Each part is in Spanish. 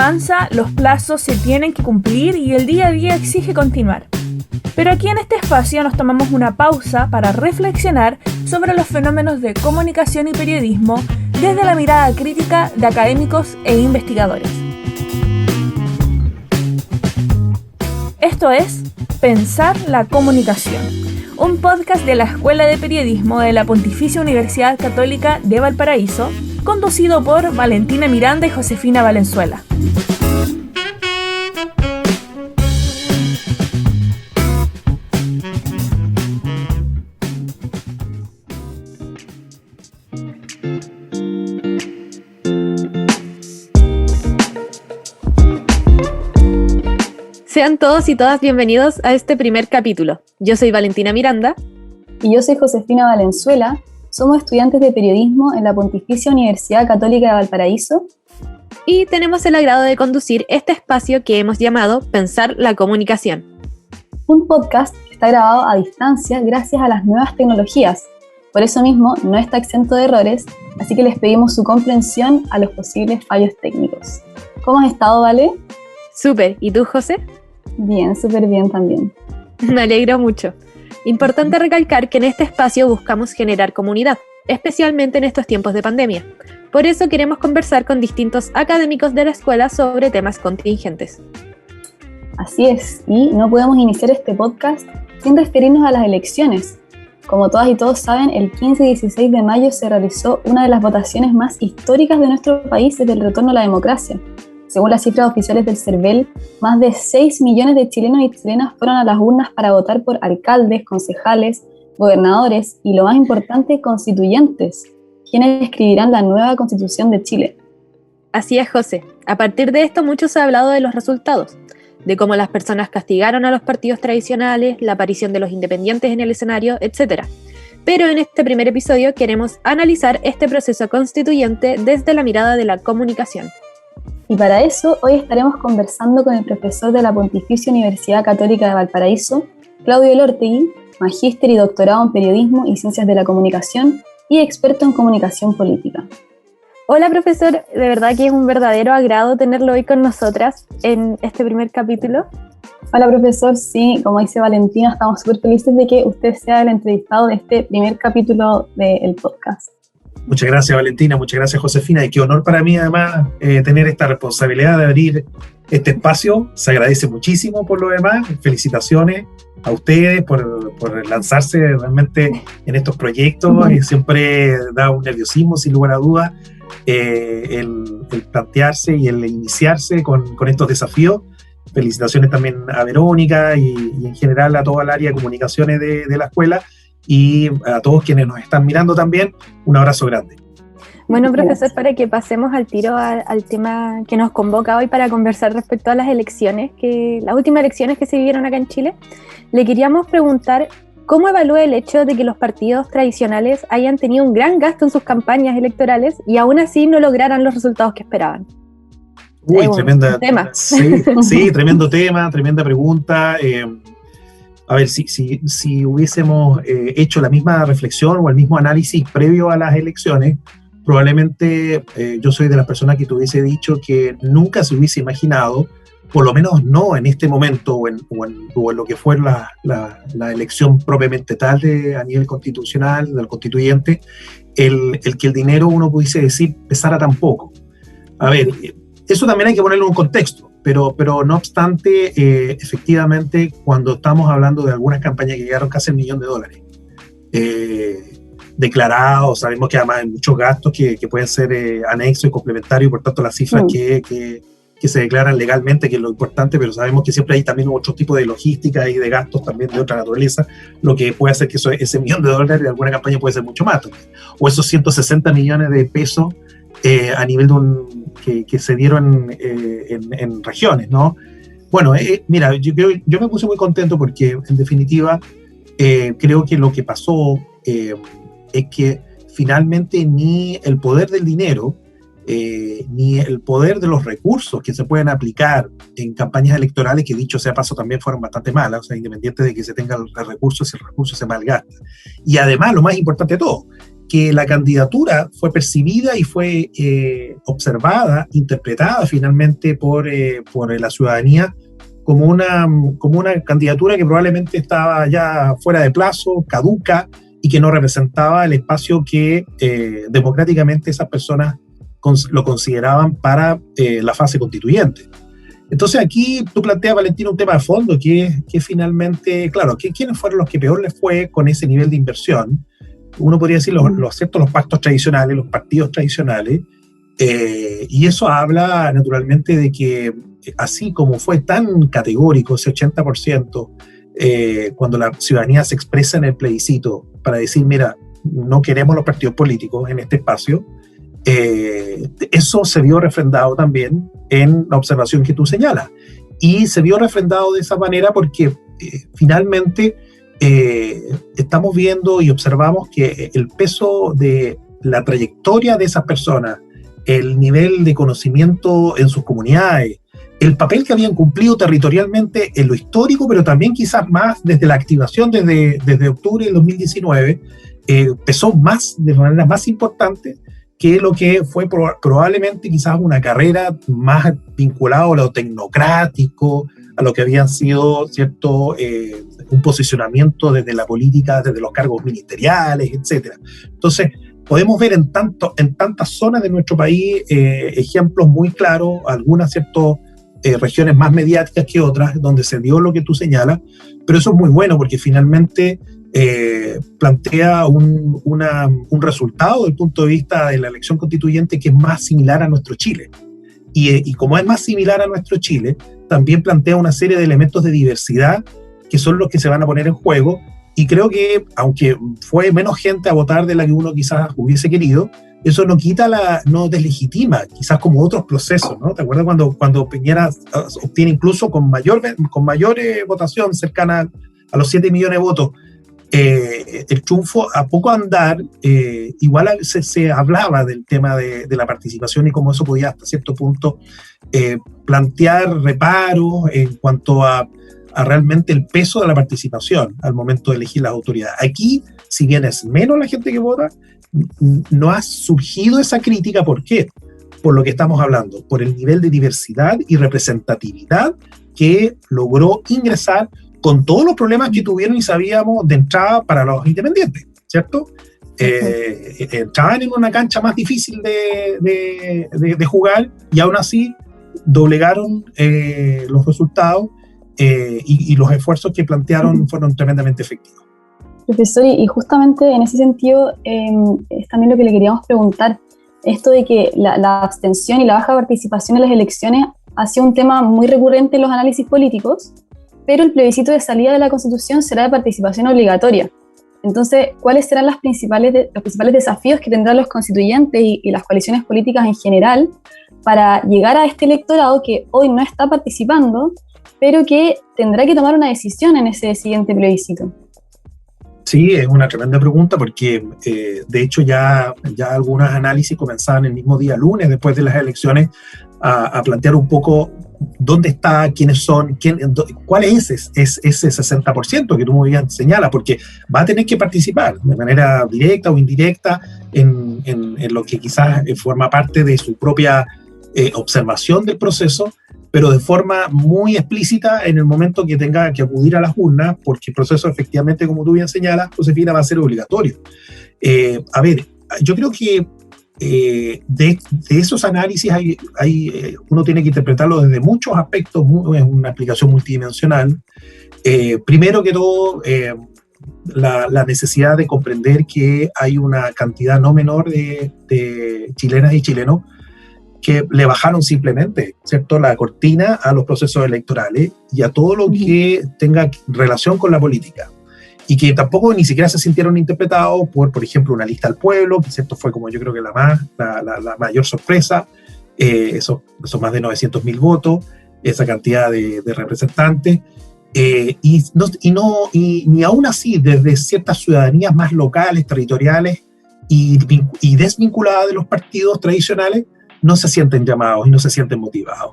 avanza, los plazos se tienen que cumplir y el día a día exige continuar. Pero aquí en este espacio nos tomamos una pausa para reflexionar sobre los fenómenos de comunicación y periodismo desde la mirada crítica de académicos e investigadores. Esto es Pensar la Comunicación, un podcast de la Escuela de Periodismo de la Pontificia Universidad Católica de Valparaíso, conducido por Valentina Miranda y Josefina Valenzuela. Sean todos y todas bienvenidos a este primer capítulo. Yo soy Valentina Miranda. Y yo soy Josefina Valenzuela. Somos estudiantes de periodismo en la Pontificia Universidad Católica de Valparaíso. Y tenemos el agrado de conducir este espacio que hemos llamado Pensar la Comunicación. Un podcast que está grabado a distancia gracias a las nuevas tecnologías. Por eso mismo no está exento de errores, así que les pedimos su comprensión a los posibles fallos técnicos. ¿Cómo has estado, Vale? Súper. ¿Y tú, José? Bien, súper bien también. Me alegro mucho. Importante recalcar que en este espacio buscamos generar comunidad, especialmente en estos tiempos de pandemia. Por eso queremos conversar con distintos académicos de la escuela sobre temas contingentes. Así es, y no podemos iniciar este podcast sin referirnos a las elecciones. Como todas y todos saben, el 15 y 16 de mayo se realizó una de las votaciones más históricas de nuestro país desde el retorno a la democracia. Según las cifras oficiales del CERVEL, más de 6 millones de chilenos y chilenas fueron a las urnas para votar por alcaldes, concejales, gobernadores y, lo más importante, constituyentes, quienes escribirán la nueva Constitución de Chile. Así es, José. A partir de esto mucho se ha hablado de los resultados, de cómo las personas castigaron a los partidos tradicionales, la aparición de los independientes en el escenario, etc. Pero en este primer episodio queremos analizar este proceso constituyente desde la mirada de la comunicación. Y para eso, hoy estaremos conversando con el profesor de la Pontificia Universidad Católica de Valparaíso, Claudio Elortegui, magíster y doctorado en Periodismo y Ciencias de la Comunicación y experto en comunicación política. Hola, profesor, de verdad que es un verdadero agrado tenerlo hoy con nosotras en este primer capítulo. Hola, profesor, sí, como dice Valentina, estamos súper felices de que usted sea el entrevistado de este primer capítulo del podcast. Muchas gracias, Valentina, muchas gracias, Josefina, y qué honor para mí además tener esta responsabilidad de abrir este espacio. Se agradece muchísimo por lo demás. Felicitaciones a ustedes por lanzarse realmente en estos proyectos. Siempre da un nerviosismo, sin lugar a dudas, el plantearse y el iniciarse con estos desafíos. Felicitaciones también a Verónica y en general a toda el área de comunicaciones de la escuela. Y a todos quienes nos están mirando también, un abrazo grande. Bueno, profesor, para que pasemos al tiro al tema que nos convoca hoy para conversar respecto a las elecciones, las últimas elecciones que se vivieron acá en Chile, le queríamos preguntar cómo evalúa el hecho de que los partidos tradicionales hayan tenido un gran gasto en sus campañas electorales y aún así no lograran los resultados que esperaban. Tremenda tema. Sí, tremendo tema, tremenda pregunta. A ver, si hubiésemos hecho la misma reflexión o el mismo análisis previo a las elecciones, probablemente yo soy de las personas que te hubiese dicho que nunca se hubiese imaginado, por lo menos no en este momento o en lo que fue la elección propiamente tal a nivel constitucional, del constituyente, el que el dinero, uno pudiese decir, pesara tan poco. A ver, eso también hay que ponerlo en un contexto. Pero no obstante, efectivamente, cuando estamos hablando de algunas campañas que llegaron casi $1 millón declarados, sabemos que además hay muchos gastos que pueden ser anexos y complementarios, por tanto las cifras que se declaran legalmente, que es lo importante, pero sabemos que siempre hay también otro tipo de logística y de gastos también de otra naturaleza, lo que puede hacer que ese $1 millón de alguna campaña puede ser mucho más también. O esos 160 millones de pesos a nivel de que se dieron en regiones, ¿no? Bueno, mira, yo me puse muy contento porque, en definitiva, creo que lo que pasó es que finalmente ni el poder del dinero ni el poder de los recursos que se pueden aplicar en campañas electorales, que dicho sea paso también fueron bastante malas, o sea, independiente de que se tengan los recursos, si el recurso se malgasta. Y además, lo más importante de todo, que la candidatura fue percibida y fue observada, interpretada finalmente por la ciudadanía como una candidatura que probablemente estaba ya fuera de plazo, caduca, y que no representaba el espacio que democráticamente esas personas lo consideraban para la fase constituyente. Entonces aquí tú planteas, Valentina, un tema de fondo que finalmente, claro, ¿quiénes fueron los que peor les fue con ese nivel de inversión? Uno podría decir los pactos tradicionales, los partidos tradicionales, y eso habla naturalmente de que así como fue tan categórico ese 80%, cuando la ciudadanía se expresa en el plebiscito para decir, mira, no queremos los partidos políticos en este espacio, eso se vio refrendado también en la observación que tú señalas. Y se vio refrendado de esa manera porque finalmente estamos viendo y observamos que el peso de la trayectoria de esas personas, el nivel de conocimiento en sus comunidades, el papel que habían cumplido territorialmente en lo histórico, pero también quizás más desde la activación desde octubre del 2019, pesó más, de manera más importante que lo que fue probablemente quizás una carrera más vinculada a lo tecnocrático, a lo que habían sido, ¿cierto?, un posicionamiento desde la política, desde los cargos ministeriales, etc. Entonces, podemos ver en tantas zonas de nuestro país ejemplos muy claros, algunas, ¿cierto?, regiones más mediáticas que otras, donde se dio lo que tú señalas, pero eso es muy bueno porque finalmente plantea un resultado desde el punto de vista de la elección constituyente que es más similar a nuestro Chile. Y como es más similar a nuestro Chile, también plantea una serie de elementos de diversidad que son los que se van a poner en juego, y creo que, aunque fue menos gente a votar de la que uno quizás hubiese querido, eso no deslegitima, quizás como otros procesos, ¿no? ¿Te acuerdas cuando Piñera obtiene incluso con mayor votación, cercana a los 7 millones de votos, el triunfo a poco andar, igual se hablaba del tema de la participación y cómo eso podía hasta cierto punto plantear reparos en cuanto a realmente el peso de la participación al momento de elegir las autoridades. Aquí, si bien es menos la gente que vota, no ha surgido esa crítica. ¿Por qué? Por lo que estamos hablando, por el nivel de diversidad y representatividad que logró ingresar con todos los problemas que tuvieron y sabíamos de entrada para los independientes, ¿cierto? Entraban en una cancha más difícil de jugar y aún así doblegaron los resultados y los esfuerzos que plantearon fueron tremendamente efectivos. Profesor, y justamente en ese sentido es también lo que le queríamos preguntar, esto de que la abstención y la baja participación en las elecciones ha sido un tema muy recurrente en los análisis políticos, pero el plebiscito de salida de la Constitución será de participación obligatoria. Entonces, ¿cuáles serán los principales desafíos que tendrán los constituyentes y las coaliciones políticas en general para llegar a este electorado que hoy no está participando, pero que tendrá que tomar una decisión en ese siguiente plebiscito? Sí, es una tremenda pregunta porque de hecho ya algunos análisis comenzaban el mismo día lunes después de las elecciones a plantear un poco dónde está, quiénes son, cuál es ese 60% que tú muy bien señalas, porque va a tener que participar de manera directa o indirecta en lo que quizás forma parte de su propia observación del proceso, pero de forma muy explícita en el momento que tenga que acudir a las urnas, porque el proceso efectivamente, como tú bien señalas, Josefina, va a ser obligatorio. A ver, yo creo que de esos análisis uno tiene que interpretarlo desde muchos aspectos, es una aplicación multidimensional. Primero que todo, la necesidad de comprender que hay una cantidad no menor de chilenas y chilenos que le bajaron simplemente, ¿cierto?, la cortina a los procesos electorales y a todo lo que tenga relación con la política, y que tampoco ni siquiera se sintieron interpretados por ejemplo, una lista al pueblo, que cierto fue como yo creo que la mayor sorpresa, esos más de 900.000 votos, esa cantidad de representantes, ni aún así desde ciertas ciudadanías más locales, territoriales y desvinculadas de los partidos tradicionales, no se sienten llamados y no se sienten motivados.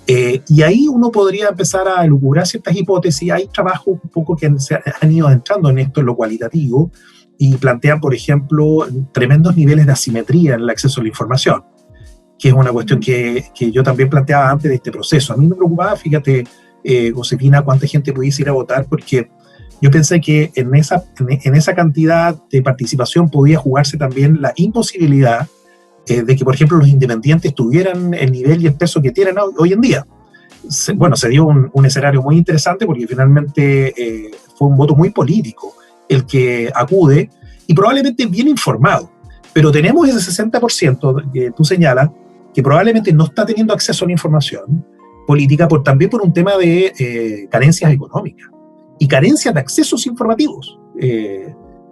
Y ahí uno podría empezar a elucubrar ciertas hipótesis. Hay trabajos un poco que se han ido adentrando en esto, en lo cualitativo, y plantean, por ejemplo, tremendos niveles de asimetría en el acceso a la información, que es una cuestión que yo también planteaba antes de este proceso. A mí me preocupaba, fíjate, Josefina, cuánta gente pudiese ir a votar, porque yo pensé que en esa cantidad de participación podía jugarse también la imposibilidad de que, por ejemplo, los independientes tuvieran el nivel y el peso que tienen hoy en día. Se dio un escenario muy interesante porque finalmente fue un voto muy político el que acude y probablemente bien informado, pero tenemos ese 60% que tú señalas que probablemente no está teniendo acceso a la información política también por un tema de carencias económicas y carencias de accesos informativos.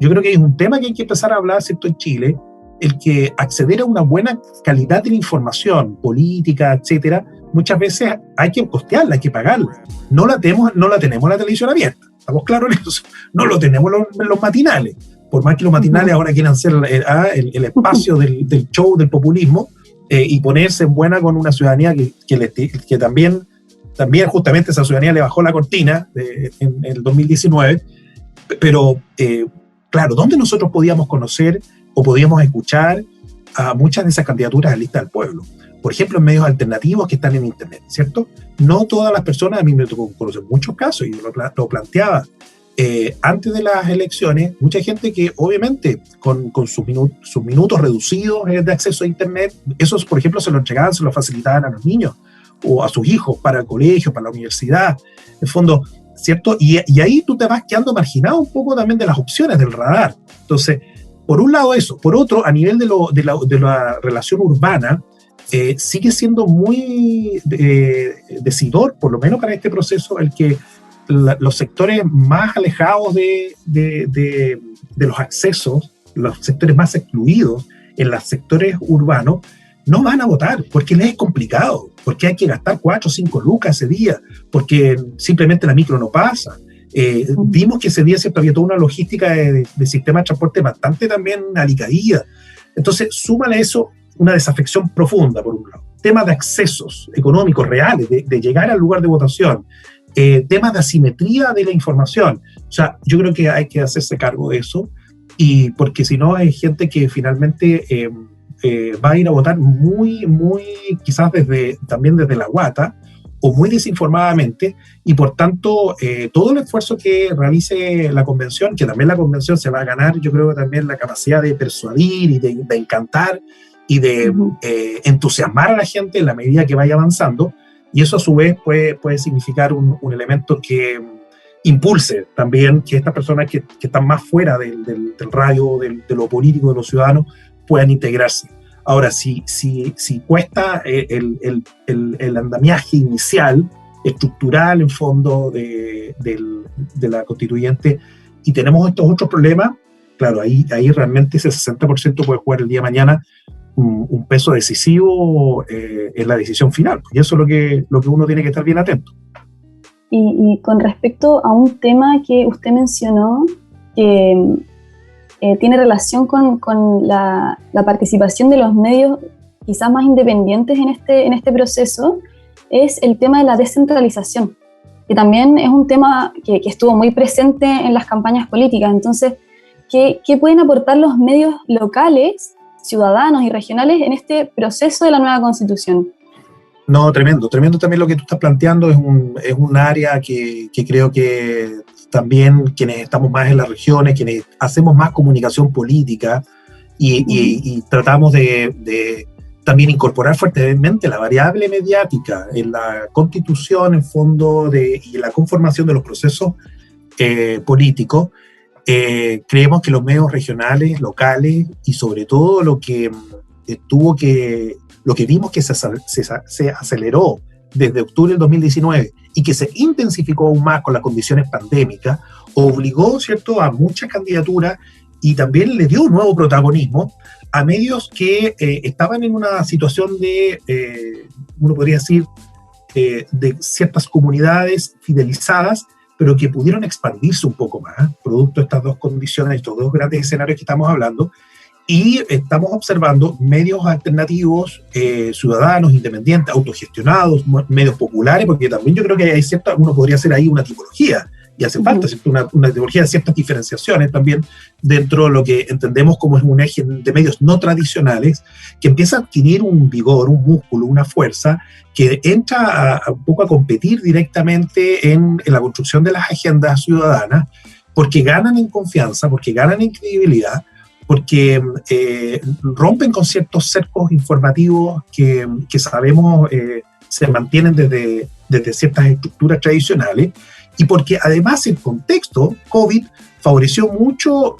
Yo creo que es un tema que hay que empezar a hablar, ¿cierto?, en Chile, el que acceder a una buena calidad de la información política, etcétera, muchas veces hay que costearla, hay que pagarla. No la tenemos en la televisión abierta, estamos claros en eso. No lo tenemos en los matinales. Por más que los matinales ahora quieran ser el espacio del show del populismo y ponerse en buena con una ciudadanía que también justamente esa ciudadanía le bajó la cortina en el 2019. Pero, claro, ¿dónde nosotros podíamos conocer o podíamos escuchar a muchas de esas candidaturas a la lista del pueblo? Por ejemplo, en medios alternativos que están en Internet, ¿cierto? No todas las personas, a mí me tocó conocer muchos casos, y yo lo planteaba, antes de las elecciones, mucha gente que obviamente con sus minutos reducidos de acceso a Internet, esos, por ejemplo, se lo entregaban, se lo facilitaban a los niños o a sus hijos para el colegio, para la universidad, en el fondo, ¿cierto? Y ahí tú te vas quedando marginado un poco también de las opciones del radar. Entonces, por un lado eso. Por otro, a nivel de la relación urbana, sigue siendo muy decidor, por lo menos para este proceso, el que los sectores más alejados de los accesos, los sectores más excluidos en los sectores urbanos, no van a votar, porque les es complicado, porque hay que gastar 4 o 5 lucas ese día, porque simplemente la micro no pasa. Vimos que ese día se había toda una logística de sistema de transporte bastante también alicaída. Entonces, súmale eso una desafección profunda, por un lado. Temas de accesos económicos reales, de llegar al lugar de votación, temas de asimetría de la información. O sea, yo creo que hay que hacerse cargo de eso, y porque si no hay gente que finalmente va a ir a votar muy, muy, quizás también desde la guata, o muy desinformadamente, y por tanto todo el esfuerzo que realice la convención, que también la convención se va a ganar, yo creo que también la capacidad de persuadir y de encantar y de entusiasmar a la gente en la medida que vaya avanzando, y eso a su vez puede significar un elemento que impulse también que estas personas que están más fuera del radio, de lo político de los ciudadanos, puedan integrarse. Ahora, si cuesta el andamiaje inicial, estructural en fondo de la constituyente, y tenemos estos otros problemas, claro, ahí realmente ese 60% puede jugar el día de mañana un peso decisivo en la decisión final, y eso es lo que uno tiene que estar bien atento. Y con respecto a un tema que usted mencionó, que tiene relación con la participación de los medios quizás más independientes en este proceso, es el tema de la descentralización, que también es un tema que estuvo muy presente en las campañas políticas. Entonces, ¿qué pueden aportar los medios locales, ciudadanos y regionales en este proceso de la nueva Constitución? No, tremendo también lo que tú estás planteando. Es un área que creo que también quienes estamos más en las regiones, quienes hacemos más comunicación política y tratamos de también incorporar fuertemente la variable mediática en la constitución, en fondo, y en la conformación de los procesos políticos, creemos que los medios regionales, locales, y sobre todo lo que vimos que se aceleró desde octubre del 2019 y que se intensificó aún más con las condiciones pandémicas, obligó, ¿cierto?, a muchas candidaturas y también le dio un nuevo protagonismo a medios que estaban en una situación uno podría decir, de ciertas comunidades fidelizadas, pero que pudieron expandirse un poco más, producto de estas dos condiciones, estos dos grandes escenarios que estamos hablando. Y estamos observando medios alternativos, ciudadanos, independientes, autogestionados, medios populares, porque también yo creo que hay uno podría hacer ahí una tipología. y hace falta, ¿cierto? Una ideología de ciertas diferenciaciones también dentro de lo que entendemos como es un eje de medios no tradicionales, que empieza a adquirir un vigor, un músculo, una fuerza, que entra un poco a competir directamente en la construcción de las agendas ciudadanas, porque ganan en confianza, porque ganan en credibilidad, porque rompen con ciertos cercos informativos que sabemos se mantienen desde ciertas estructuras tradicionales, y porque además el contexto COVID favoreció mucho,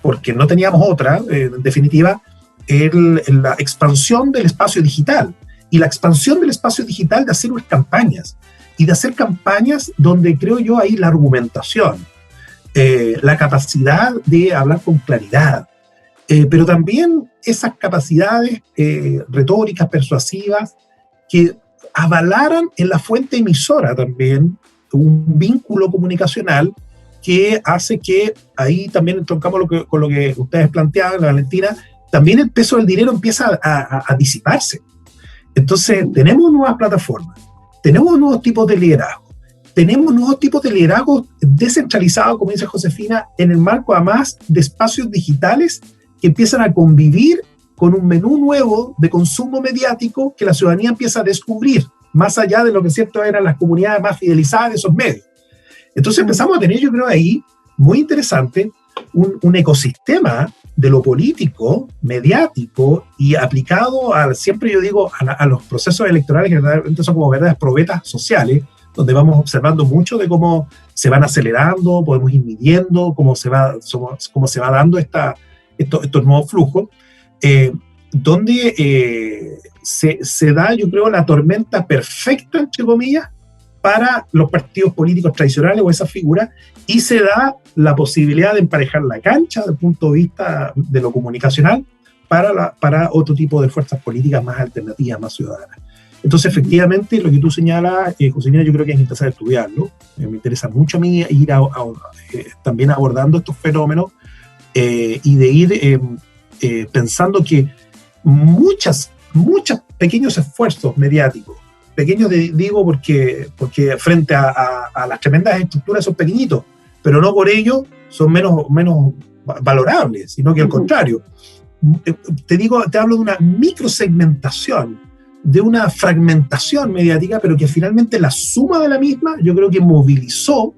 porque no teníamos otra, en definitiva, la expansión del espacio digital, y la expansión del espacio digital de hacer campañas, y de hacer campañas donde creo yo ahí la argumentación, la capacidad de hablar con claridad, pero también esas capacidades retóricas, persuasivas, que avalaran en la fuente emisora también un vínculo comunicacional que hace que ahí también entroncamos con lo que ustedes planteaban, Valentina, también el peso del dinero empieza a disiparse. Entonces tenemos nuevas plataformas, tenemos nuevos tipos de liderazgo, tenemos nuevos tipos de liderazgo descentralizados, como dice Josefina, en el marco además de espacios digitales que empiezan a convivir con un menú nuevo de consumo mediático que la ciudadanía empieza a descubrir, más allá de lo que cierto eran las comunidades más fidelizadas de esos medios. Entonces empezamos a tener, yo creo, ahí, muy interesante, un ecosistema de lo político, mediático y aplicado siempre yo digo, a los procesos electorales que realmente son como verdaderas probetas sociales, donde vamos observando mucho de cómo se van acelerando, podemos ir midiendo, cómo se va dando estos nuevos flujos, donde se da, yo creo, la tormenta perfecta, entre comillas, para los partidos políticos tradicionales o esas figuras, y se da la posibilidad de emparejar la cancha desde el punto de vista de lo comunicacional para otro tipo de fuerzas políticas más alternativas, más ciudadanas. Entonces, efectivamente, lo que tú señalas, Josefina, yo creo que es interesante estudiarlo. Me interesa mucho a mí ir también abordando estos fenómenos y de ir pensando que muchos pequeños esfuerzos mediáticos, pequeños digo porque frente a las tremendas estructuras son pequeñitos, pero no por ello son menos valorables, sino que al contrario. Te hablo de una microsegmentación, de una fragmentación mediática, pero que finalmente la suma de la misma yo creo que movilizó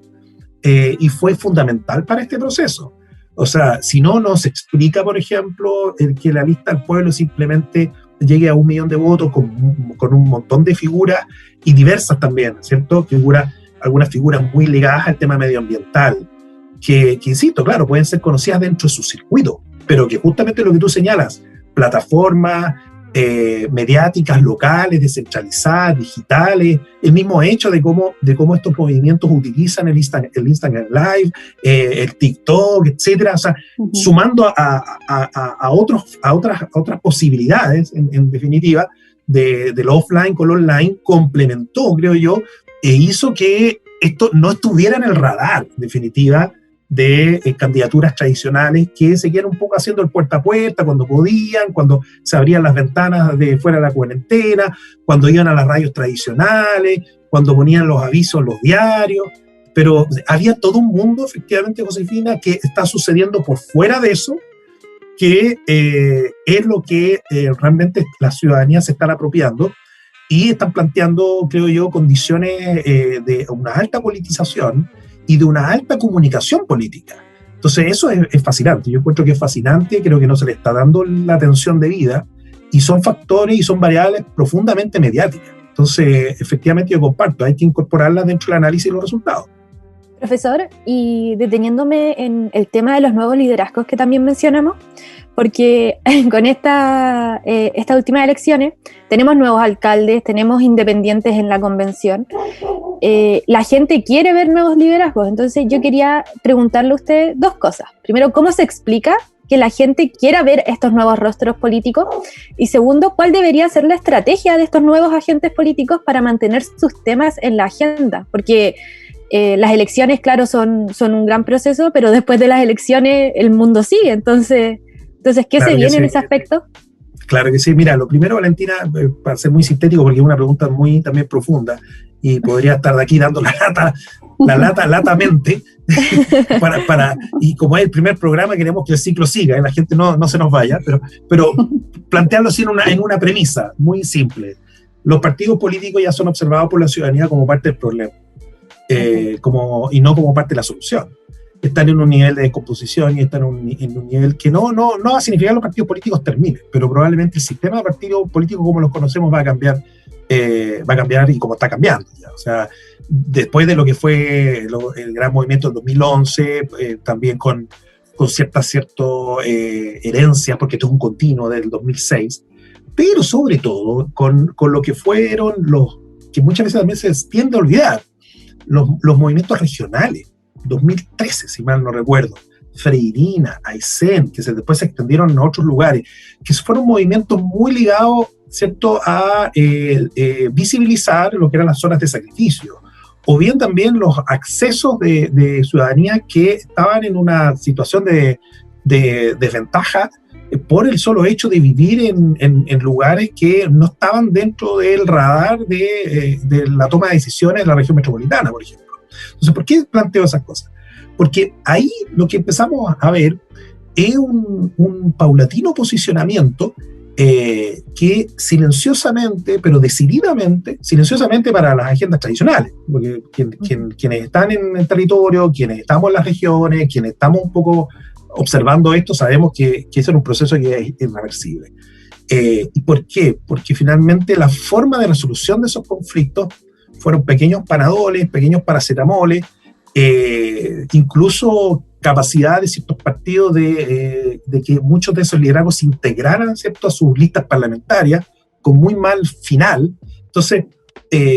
y fue fundamental para este proceso. O sea, si no se explica, por ejemplo, que la lista del pueblo simplemente llegue a 1 millón de votos con un montón de figuras y diversas también, ¿cierto? Algunas figuras muy ligadas al tema medioambiental, que insisto, claro, pueden ser conocidas dentro de su circuito, pero que justamente lo que tú señalas, plataformas mediáticas locales, descentralizadas, digitales, el mismo hecho de cómo estos movimientos utilizan el Instagram Live, el TikTok, etcétera, o sea, sumando a otras posibilidades, en definitiva, del offline con lo online, complementó, creo yo, e hizo que esto no estuviera en el radar, en definitiva, de candidaturas tradicionales que seguían un poco haciendo el puerta a puerta cuando podían, cuando se abrían las ventanas de fuera de la cuarentena, cuando iban a las radios tradicionales, cuando ponían los avisos en los diarios, pero había todo un mundo, efectivamente, Josefina, que está sucediendo por fuera de eso, que es lo que realmente la ciudadanía se está apropiando y están planteando, creo yo, condiciones de una alta politización y de una alta comunicación política. Entonces eso es fascinante, yo encuentro que es fascinante, creo que no se le está dando la atención debida, y son factores y son variables profundamente mediáticas. Entonces, efectivamente yo comparto, hay que incorporarlas dentro del análisis y los resultados. Profesor, y deteniéndome en el tema de los nuevos liderazgos que también mencionamos, porque con estas últimas elecciones tenemos nuevos alcaldes, tenemos independientes en la convención, la gente quiere ver nuevos liderazgos, entonces yo quería preguntarle a usted 2 cosas. Primero, ¿cómo se explica que la gente quiera ver estos nuevos rostros políticos? Y segundo, ¿cuál debería ser la estrategia de estos nuevos agentes políticos para mantener sus temas en la agenda? Porque las elecciones, claro, son un gran proceso, pero después de las elecciones el mundo sigue, entonces ¿qué se viene en ese aspecto? Claro que sí. Mira, lo primero, Valentina, para ser muy sintético, porque es una pregunta muy también profunda, y podría estar de aquí dando la lata latamente, y como es el primer programa, queremos que el ciclo siga, la gente no se nos vaya, pero plantearlo así en una premisa muy simple. Los partidos políticos ya son observados por la ciudadanía como parte del problema, y no como parte de la solución. Están en un nivel de descomposición y están en un nivel que no va a significar que los partidos políticos terminen, pero probablemente el sistema de partidos políticos como los conocemos va a cambiar y como está cambiando ya. O sea, después de lo que fue el gran movimiento del 2011, también con ciertas herencias, porque esto es un continuo del 2006, pero sobre todo con lo que fueron que muchas veces también se tiende a olvidar, los movimientos regionales. 2013, si mal no recuerdo, Freirina, Aysén, que después se extendieron a otros lugares, que fueron movimientos muy ligados, ¿cierto?, a visibilizar lo que eran las zonas de sacrificio, o bien también los accesos de ciudadanía que estaban en una situación de desventaja por el solo hecho de vivir en lugares que no estaban dentro del radar de la toma de decisiones en la región metropolitana, por ejemplo. Entonces, ¿por qué planteo esas cosas? Porque ahí lo que empezamos a ver es un paulatino posicionamiento que silenciosamente, pero decididamente, silenciosamente para las agendas tradicionales, porque quienes están en el territorio, quienes estamos en las regiones, quienes estamos un poco observando esto, sabemos que ese es un proceso que es irreversible. ¿Y por qué? Porque finalmente la forma de resolución de esos conflictos fueron pequeños panadoles, pequeños paracetamoles, incluso capacidad de ciertos partidos de que muchos de esos liderazgos se integraran, ¿cierto?, a sus listas parlamentarias con muy mal final. Entonces,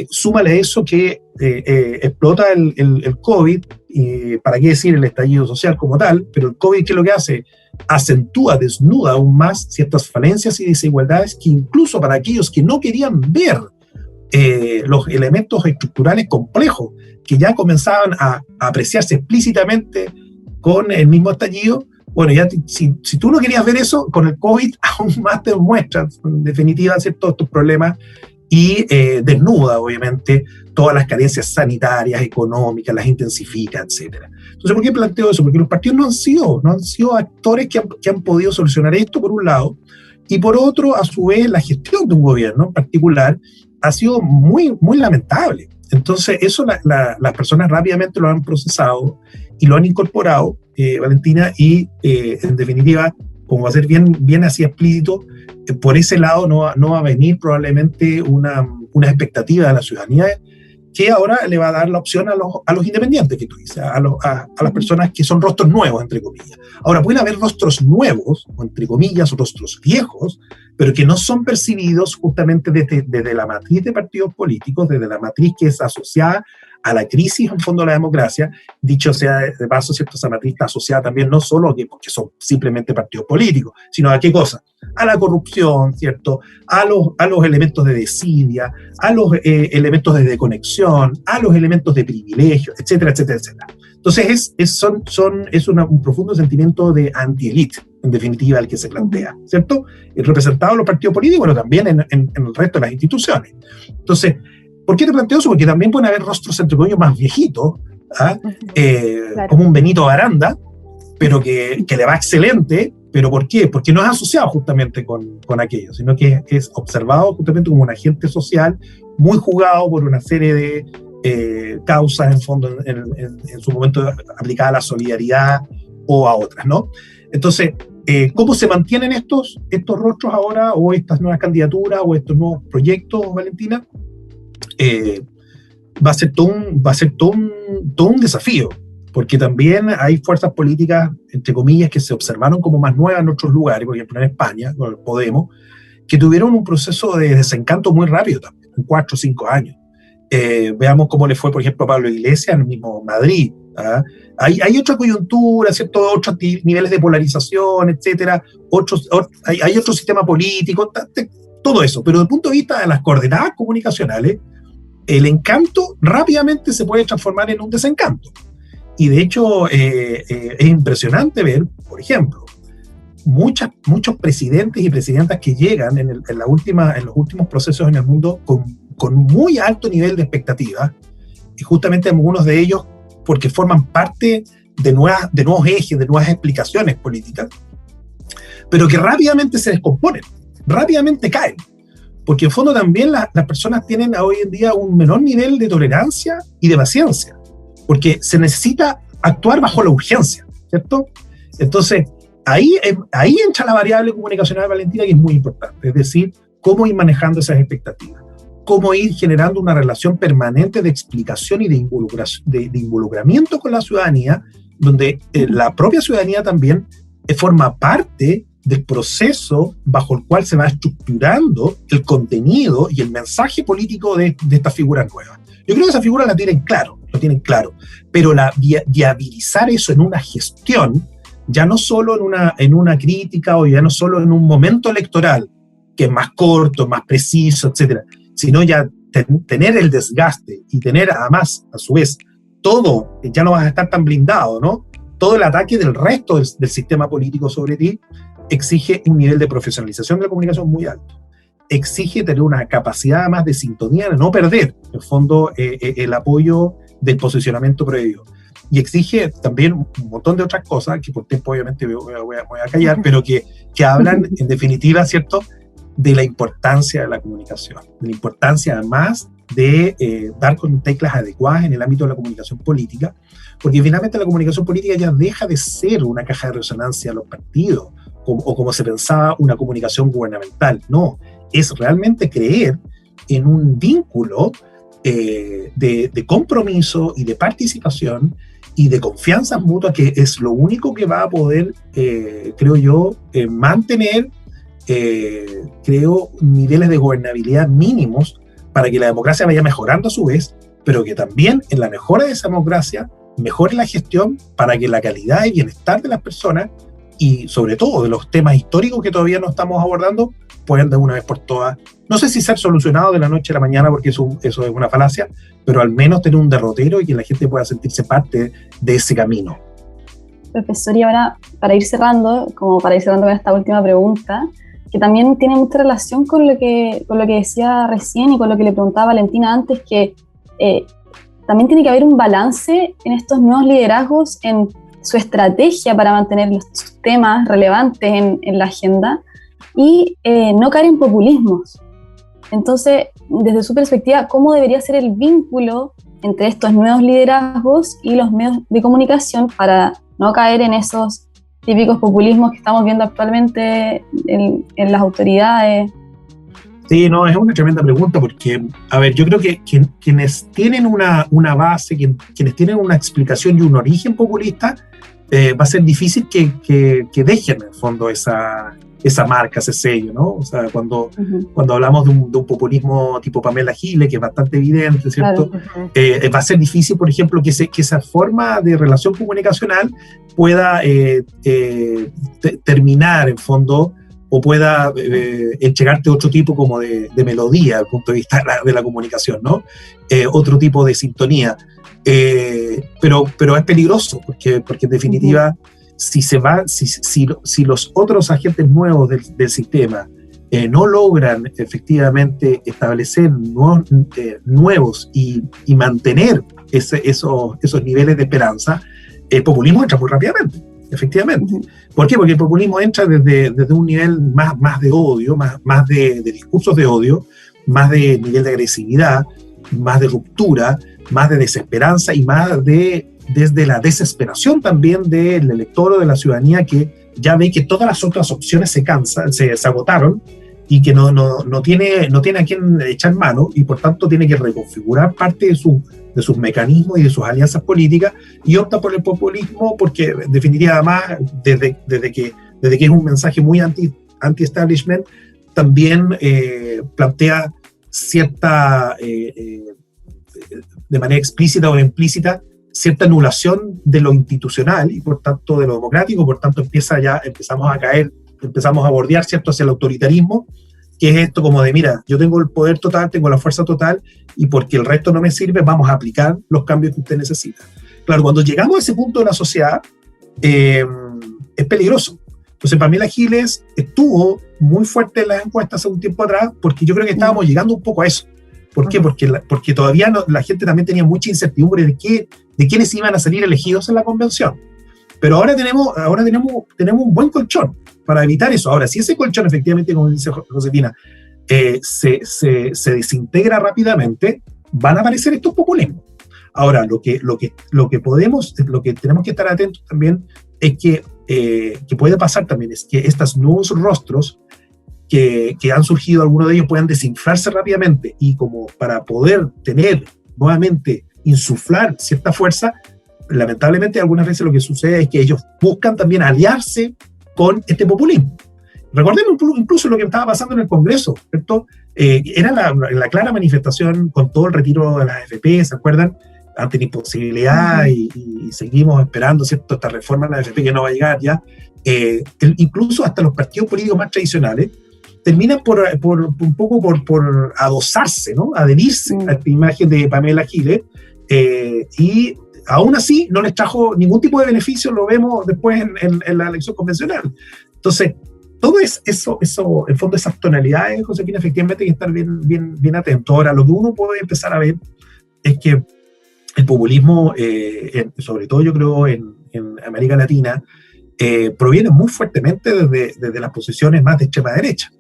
súmale eso que explota el COVID, para qué decir el estallido social como tal, pero el COVID, ¿qué es lo que hace? Acentúa, desnuda aún más ciertas falencias y desigualdades que incluso para aquellos que no querían ver los elementos estructurales complejos que ya comenzaban a apreciarse explícitamente con el mismo estallido, bueno, ya si tú no querías ver eso, con el COVID aún más te muestras, en definitiva, todos estos problemas y desnuda, obviamente, todas las carencias sanitarias, económicas, las intensifica, etc. Entonces, ¿por qué planteo eso? Porque los partidos no han sido actores que han podido solucionar esto, por un lado, y por otro, a su vez, la gestión de un gobierno en particular ha sido muy, muy lamentable. Entonces, eso las personas rápidamente lo han procesado y lo han incorporado, Valentina, y en definitiva, como va a ser bien así explícito, por ese lado no va a venir probablemente una expectativa de la ciudadanía que ahora le va a dar la opción a los independientes, que tú dices, a las personas que son rostros nuevos, entre comillas. Ahora, pueden haber rostros nuevos, o entre comillas, rostros viejos, pero que no son percibidos justamente desde la matriz de partidos políticos, desde la matriz que es asociada a la crisis, en fondo, de la democracia. Dicho sea de paso, ¿cierto?, esa matriz está asociada también no solo porque son simplemente partidos políticos, sino a qué cosa, a la corrupción, ¿cierto?, a los elementos de desidia, a los elementos de desconexión, a los elementos de privilegio, etcétera, etcétera, etcétera. Entonces es un profundo sentimiento de anti-elite, en definitiva, el que se plantea, ¿cierto? Es representado en los partidos políticos, pero también en el resto de las instituciones. Entonces, ¿por qué te planteo eso? Porque también pueden haber rostros, entre comillas, más viejitos, claro, como un Benito Baranda, pero que le va excelente. ¿Pero por qué? Porque no es asociado justamente con aquello, sino que es observado justamente como un agente social muy jugado por una serie de causas, en fondo, en su momento aplicada a la solidaridad o a otras, ¿no? Entonces, ¿cómo se mantienen estos rostros ahora, o estas nuevas candidaturas, o estos nuevos proyectos, Valentina? Va a ser todo un desafío, porque también hay fuerzas políticas, entre comillas, que se observaron como más nuevas en otros lugares, por ejemplo en España, con el Podemos, que tuvieron un proceso de desencanto muy rápido también, en 4 o 5 años. Veamos cómo le fue, por ejemplo, a Pablo Iglesias en el mismo Madrid. Hay otra coyuntura, ¿cierto?, otros niveles de polarización, etcétera, hay otro sistema político, todo eso, pero desde el punto de vista de las coordenadas comunicacionales, el encanto rápidamente se puede transformar en un desencanto. Y de hecho es impresionante ver, por ejemplo, muchos presidentes y presidentas que llegan en los últimos procesos en el mundo con con muy alto nivel de expectativa, y justamente algunos de ellos porque forman parte de nuevos ejes, de nuevas explicaciones políticas, pero que rápidamente se descomponen, rápidamente caen, porque en fondo también las personas tienen hoy en día un menor nivel de tolerancia y de paciencia, porque se necesita actuar bajo la urgencia, ¿cierto? Entonces, ahí entra la variable comunicacional, Valentina, que es muy importante, es decir, cómo ir manejando esas expectativas, cómo ir generando una relación permanente de explicación y de involucramiento con la ciudadanía, donde la propia ciudadanía también forma parte del proceso bajo el cual se va estructurando el contenido y el mensaje político de estas figuras nuevas. Yo creo que esa figura lo tienen claro, pero viabilizar eso en una gestión, ya no solo en una crítica o ya no solo en un momento electoral, que es más corto, más preciso, etcétera, sino ya tener el desgaste y tener además, a su vez, todo, ya no vas a estar tan blindado, ¿no? Todo el ataque del resto del sistema político sobre ti exige un nivel de profesionalización de la comunicación muy alto. Exige tener una capacidad además de sintonía, de no perder, en el fondo, el apoyo del posicionamiento previo. Y exige también un montón de otras cosas, que por tiempo obviamente voy a callar, pero que hablan, en definitiva, ¿cierto?, de la importancia de la comunicación, de la importancia además de dar con teclas adecuadas en el ámbito de la comunicación política, porque finalmente la comunicación política ya deja de ser una caja de resonancia a los partidos, o como se pensaba una comunicación gubernamental. No, es realmente creer en un vínculo de compromiso y de participación y de confianza mutua, que es lo único que va a poder, creo yo, mantener niveles de gobernabilidad mínimos para que la democracia vaya mejorando a su vez, pero que también en la mejora de esa democracia mejore la gestión para que la calidad y bienestar de las personas y sobre todo de los temas históricos que todavía no estamos abordando puedan de una vez por todas, no sé si ser solucionados de la noche a la mañana, porque eso es una falacia, pero al menos tener un derrotero y que la gente pueda sentirse parte de ese camino. Profesor, y ahora para ir cerrando con esta última pregunta, que también tiene mucha relación con lo que decía recién y con lo que le preguntaba Valentina antes, que también tiene que haber un balance en estos nuevos liderazgos, en su estrategia para mantener los temas relevantes en la agenda y no caer en populismos. Entonces, desde su perspectiva, ¿cómo debería ser el vínculo entre estos nuevos liderazgos y los medios de comunicación para no caer en esos típicos populismos que estamos viendo actualmente en las autoridades? Sí, no, es una tremenda pregunta porque, a ver, yo creo que quienes tienen una base, quienes tienen una explicación y un origen populista, va a ser difícil que dejen en el fondo esa marca, ese sello, ¿no? O sea, cuando hablamos de un populismo tipo Pamela Giles, que es bastante evidente, ¿cierto? Claro. Va a ser difícil, por ejemplo, que esa forma de relación comunicacional pueda terminar, en fondo, o pueda entregarte otro tipo como de melodía desde el punto de vista de la comunicación, ¿no? Otro tipo de sintonía. Pero es peligroso, porque en definitiva, si los otros agentes nuevos del sistema no logran efectivamente establecer nuevos y mantener esos niveles de esperanza, el populismo entra muy rápidamente, efectivamente. ¿Por qué? Porque el populismo entra desde un nivel más de odio, más de discursos de odio, más de nivel de agresividad, más de ruptura, más de desesperanza y más desde la desesperación también del elector o de la ciudadanía, que ya ve que todas las otras opciones se agotaron y que no tiene a quién echar mano, y por tanto tiene que reconfigurar parte de sus mecanismos y de sus alianzas políticas, y opta por el populismo porque en definitiva, además, desde que es un mensaje muy anti-establishment, también plantea cierta, de manera explícita o implícita, cierta anulación de lo institucional y por tanto de lo democrático. Por tanto empezamos a bordear, ¿cierto?, hacia el autoritarismo, que es esto como de, mira, yo tengo el poder total, tengo la fuerza total, y porque el resto no me sirve, vamos a aplicar los cambios que usted necesita. Claro, cuando llegamos a ese punto de la sociedad, es peligroso. Entonces, Pamela Giles estuvo muy fuerte en las encuestas hace un tiempo atrás, porque yo creo que estábamos llegando un poco a eso. ¿Por qué? Porque todavía la gente también tenía mucha incertidumbre de quiénes iban a salir elegidos en la convención. Pero ahora tenemos un buen colchón para evitar eso. Ahora, si ese colchón efectivamente, como dice Josefina, se desintegra rápidamente, van a aparecer estos populismos. Ahora, lo que tenemos que estar atentos también es que puede pasar también, es que estos nuevos rostros que han surgido, algunos de ellos puedan desinflarse rápidamente, y como para poder tener nuevamente, insuflar cierta fuerza, lamentablemente algunas veces lo que sucede es que ellos buscan también aliarse con este populismo. Recordemos incluso lo que estaba pasando en el Congreso, ¿cierto? Era la clara manifestación con todo el retiro de las AFP, ¿se acuerdan? Ante la imposibilidad, y seguimos esperando, ¿cierto?, esta reforma de la AFP que no va a llegar ya. Incluso hasta los partidos políticos más tradicionales terminan un poco por adosarse, ¿no?, adherirse a esta imagen de Pamela Giles, y aún así no les trajo ningún tipo de beneficio, lo vemos después en la elección convencional. Entonces, todo eso, en fondo, esas tonalidades, Josefina, efectivamente hay que estar bien atento. Ahora, lo que uno puede empezar a ver es que el populismo, sobre todo yo creo en América Latina, proviene muy fuertemente desde las posiciones más de extrema derecha.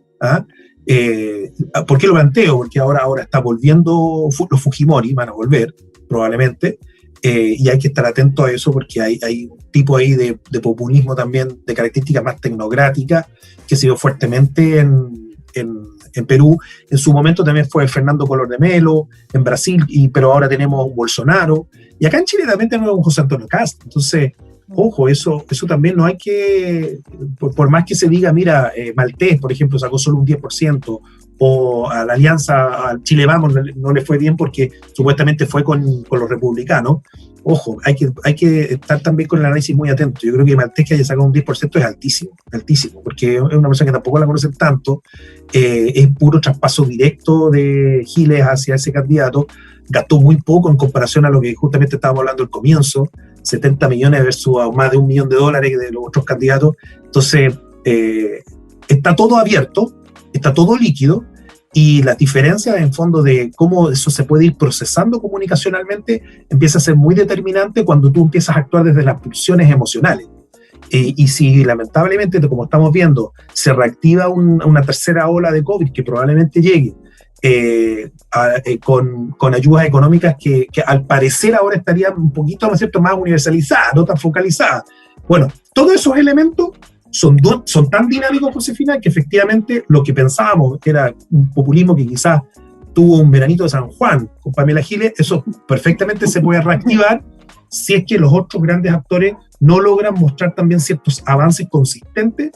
¿Por qué lo planteo? Porque ahora está volviendo, los Fujimori van a volver, probablemente, y hay que estar atento a eso, porque hay un tipo ahí de populismo también de características más tecnocráticas que se dio fuertemente en Perú. En su momento también fue Fernando Collor de Mello, en Brasil, pero ahora tenemos Bolsonaro, y acá en Chile también tenemos un José Antonio Kast. Entonces, ojo, eso también no hay que, por más que se diga, mira, Maltés, por ejemplo, sacó solo un 10%, o a la alianza, a Chile Vamos, no le fue bien porque supuestamente fue con los republicanos. Ojo, hay que estar también con el análisis muy atento. Yo creo que Maltés, que haya sacado un 10%, es altísimo, porque es una persona que tampoco la conocen tanto, es puro traspaso directo de Giles hacia ese candidato, gastó muy poco en comparación a lo que justamente estábamos hablando al comienzo, 70 millones versus a más de $1 millón de los otros candidatos. Entonces, está todo abierto, está todo líquido, y las diferencias en fondo de cómo eso se puede ir procesando comunicacionalmente empieza a ser muy determinante cuando tú empiezas a actuar desde las pulsiones emocionales. Y si lamentablemente, como estamos viendo, se reactiva una tercera ola de COVID que probablemente llegue, con ayudas económicas que al parecer ahora estarían un poquito, ¿no es cierto?, más universalizadas, no tan focalizadas. Bueno, todos esos elementos son tan dinámicos, Josefina, que efectivamente lo que pensábamos que era un populismo que quizás tuvo un veranito de San Juan con Pamela Giles, eso perfectamente se puede reactivar si es que los otros grandes actores no logran mostrar también ciertos avances consistentes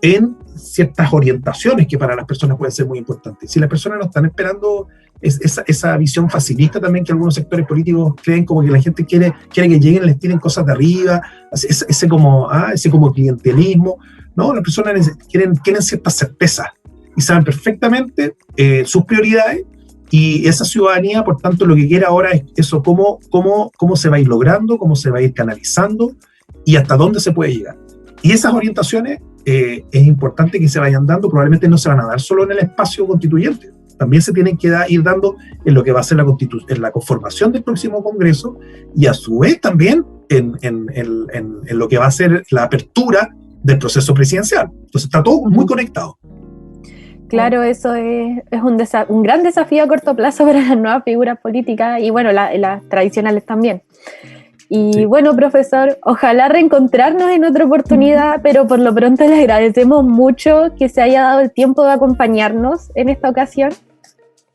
en ciertas orientaciones que para las personas pueden ser muy importantes. Si las personas no están esperando esa visión facilista también que algunos sectores políticos creen, como que la gente quiere que lleguen, les tiren cosas de arriba, ese como clientelismo. No, las personas quieren ciertas certezas y saben perfectamente sus prioridades, y esa ciudadanía, por tanto, lo que quiere ahora es eso, cómo se va a ir logrando, cómo se va a ir canalizando y hasta dónde se puede llegar. Y esas orientaciones es importante que se vayan dando. Probablemente no se van a dar solo en el espacio constituyente, también se tienen que ir dando en lo que va a ser en la conformación del próximo Congreso, y a su vez también en lo que va a ser la apertura del proceso presidencial. Entonces está todo muy conectado. Claro, eso es un gran desafío a corto plazo para las nuevas figuras políticas y bueno, las tradicionales también. Y sí. Bueno, profesor, ojalá reencontrarnos en otra oportunidad, pero por lo pronto le agradecemos mucho que se haya dado el tiempo de acompañarnos en esta ocasión.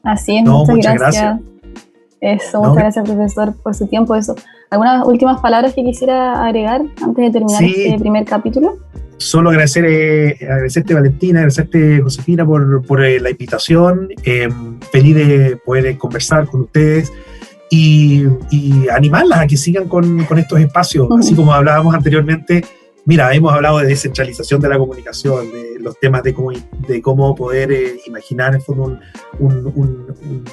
Así es, muchas gracias. Muchas gracias, profesor, por su tiempo. ¿Algunas últimas palabras que quisiera agregar antes de terminar este primer capítulo? Solo agradecerte, Valentina, agradecerte, Josefina, por la invitación. Feliz de poder conversar con ustedes y animarlas a que sigan con estos espacios. Así como hablábamos anteriormente, mira, hemos hablado de descentralización de la comunicación, de los temas de cómo poder imaginar en fondo un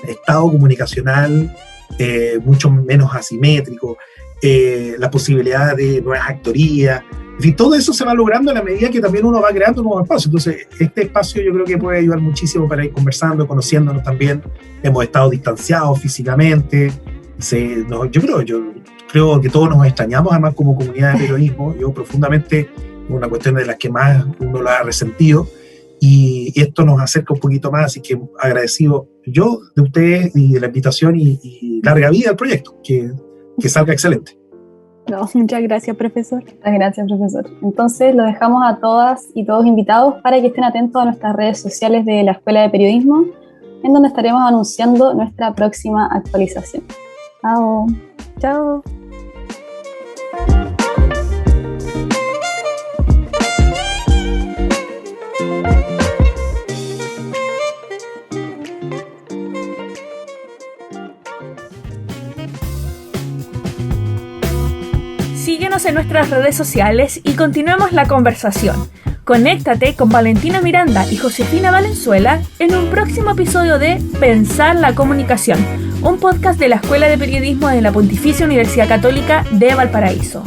estado comunicacional mucho menos asimétrico, la posibilidad de nuevas actorías. En fin, todo eso se va logrando a la medida que también uno va creando nuevos espacios. Entonces, este espacio yo creo que puede ayudar muchísimo para ir conversando, conociéndonos también. Hemos estado distanciados físicamente. Yo creo que todos nos extrañamos, además, como comunidad de periodismo. Yo profundamente, una cuestión de las que más uno lo ha resentido. Y esto nos acerca un poquito más, así que agradecido yo de ustedes y de la invitación y larga vida al proyecto, que salga excelente. No, muchas gracias, profesor. Muchas gracias, profesor. Entonces, los dejamos a todas y todos invitados para que estén atentos a nuestras redes sociales de la Escuela de Periodismo, en donde estaremos anunciando nuestra próxima actualización. Chao. Chao. Síguenos en nuestras redes sociales y continuemos la conversación. Conéctate con Valentina Miranda y Josefina Valenzuela en un próximo episodio de Pensar la Comunicación, un podcast de la Escuela de Periodismo de la Pontificia Universidad Católica de Valparaíso.